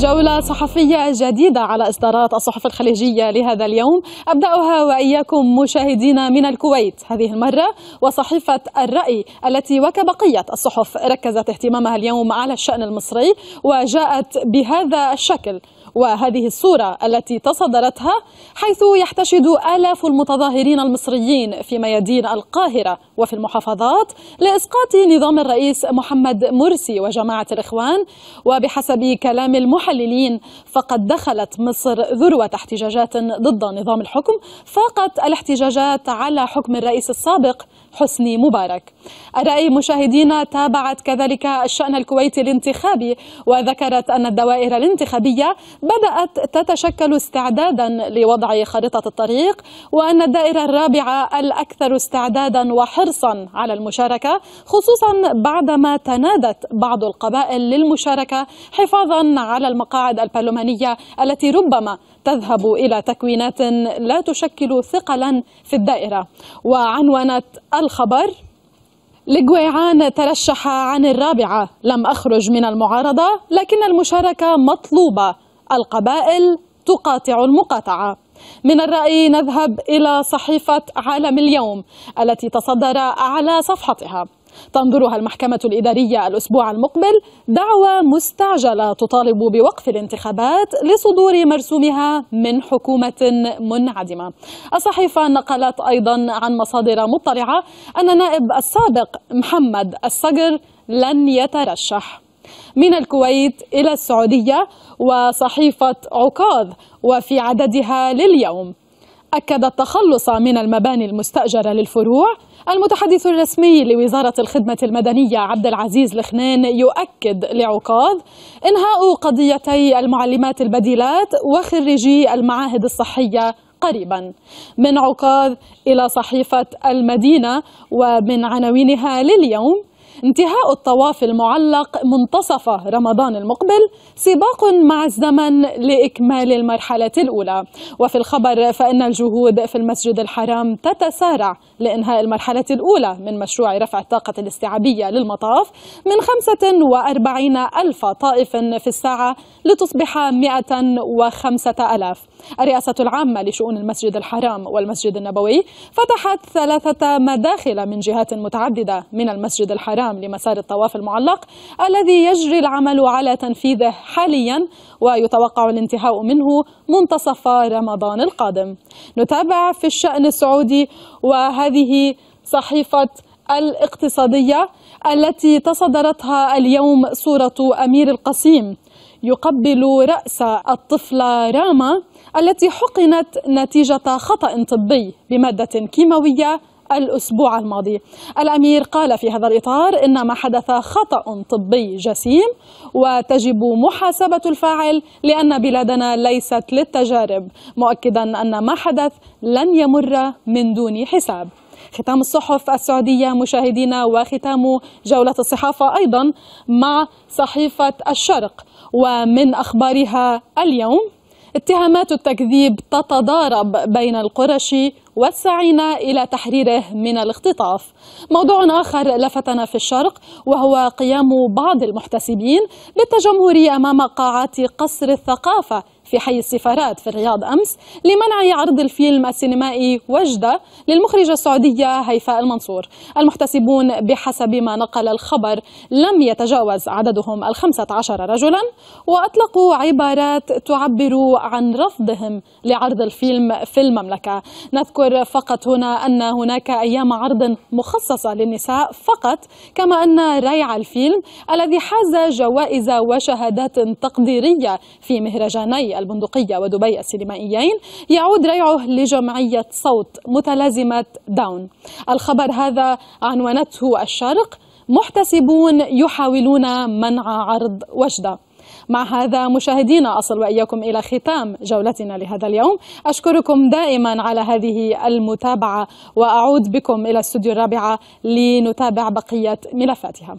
جولة صحفية جديدة على إصدارات الصحف الخليجية لهذا اليوم، أبدأها وإياكم مشاهدينا من الكويت هذه المرة، وصحيفة الرأي التي وكبقية الصحف ركزت اهتمامها اليوم على الشأن المصري وجاءت بهذا الشكل وهذه الصورة التي تصدرتها، حيث يحتشد آلاف المتظاهرين المصريين في ميادين القاهرة وفي المحافظات لإسقاط نظام الرئيس محمد مرسي وجماعة الإخوان. وبحسب كلام المحللين فقد دخلت مصر ذروة احتجاجات ضد نظام الحكم فاقت الاحتجاجات على حكم الرئيس السابق حسني مبارك. الرأي مشاهدينا تابعت كذلك الشأن الكويتي الانتخابي، وذكرت أن الدوائر الانتخابية بدأت تتشكل استعدادا لوضع خارطة الطريق، وأن الدائرة الرابعة الأكثر استعدادا وحرصا على المشاركة، خصوصا بعدما تنادت بعض القبائل للمشاركة حفاظا على المقاعد البرلمانية التي ربما تذهب إلى تكوينات لا تشكل ثقلا في الدائرة. وعنونت الخبر: لجويعان ترشح عن الرابعة، لم أخرج من المعارضة لكن المشاركة مطلوبة، القبائل تقاطع المقاطعة. من الرأي نذهب إلى صحيفة عالم اليوم التي تصدر على صفحتها: تنظرها المحكمة الإدارية الأسبوع المقبل دعوى مستعجلة تطالب بوقف الانتخابات لصدور مرسومها من حكومة منعدمة. الصحيفة نقلت أيضا عن مصادر مطلعة أن النائب السابق محمد الصقر لن يترشح. من الكويت إلى السعودية وصحيفة عكاظ وفي عددها لليوم: أكد التخلص من المباني المستأجرة للفروع. المتحدث الرسمي لوزارة الخدمة المدنية عبد العزيز الخنين يؤكد لعكاظ إنهاء قضيتي المعلمات البديلات وخريجي المعاهد الصحية قريبا. من عكاظ إلى صحيفة المدينة ومن عناوينها لليوم: انتهاء الطواف المعلق منتصف رمضان المقبل، سباق مع الزمن لإكمال المرحلة الأولى. وفي الخبر فإن الجهود في المسجد الحرام تتسارع لإنهاء المرحلة الأولى من مشروع رفع الطاقة الاستيعابية للمطاف من 45,000 طائف في الساعة لتصبح 105,000. الرئاسة العامة لشؤون المسجد الحرام والمسجد النبوي فتحت 3 مداخل من جهات متعددة من المسجد الحرام لمسار الطواف المعلق الذي يجري العمل على تنفيذه حاليا، ويتوقع الانتهاء منه منتصف رمضان القادم. نتابع في الشأن السعودي، وهذه صحيفة الاقتصادية التي تصدرتها اليوم صورة أمير القصيم يقبل رأس الطفلة راما التي حقنت نتيجة خطأ طبي بمادة كيماوية الأسبوع الماضي. الأمير قال في هذا الإطار إن ما حدث خطأ طبي جسيم وتجب محاسبة الفاعل لأن بلادنا ليست للتجارب، مؤكدا أن ما حدث لن يمر من دون حساب. ختام الصحف السعودية مشاهدينا، وختام جولة الصحافة أيضا مع صحيفة الشرق، ومن أخبارها اليوم: اتهامات التكذيب تتضارب بين القرشي والسعينا إلى تحريره من الاختطاف. موضوع آخر لفتنا في الشرق وهو قيام بعض المحتسبين بالتجمهر أمام قاعات قصر الثقافة في حي السفارات في الرياض أمس لمنع عرض الفيلم السينمائي وجدة للمخرجة السعودية هيفاء المنصور. المحتسبون بحسب ما نقل الخبر لم يتجاوز عددهم 15 رجلا، وأطلقوا عبارات تعبر عن رفضهم لعرض الفيلم في المملكة. نذكر فقط هنا أن هناك أيام عرض مخصصة للنساء فقط، كما أن ريع الفيلم الذي حاز جوائز وشهادات تقديرية في مهرجاني البندقية ودبي السينمائيين يعود ريعه لجمعية صوت متلازمة داون. الخبر هذا عنونته الشرق: محتسبون يحاولون منع عرض وجدة. مع هذا مشاهدينا أصل وإياكم إلى ختام جولتنا لهذا اليوم. أشكركم دائما على هذه المتابعة، وأعود بكم إلى استوديو الرابعة لنتابع بقية ملفاتها.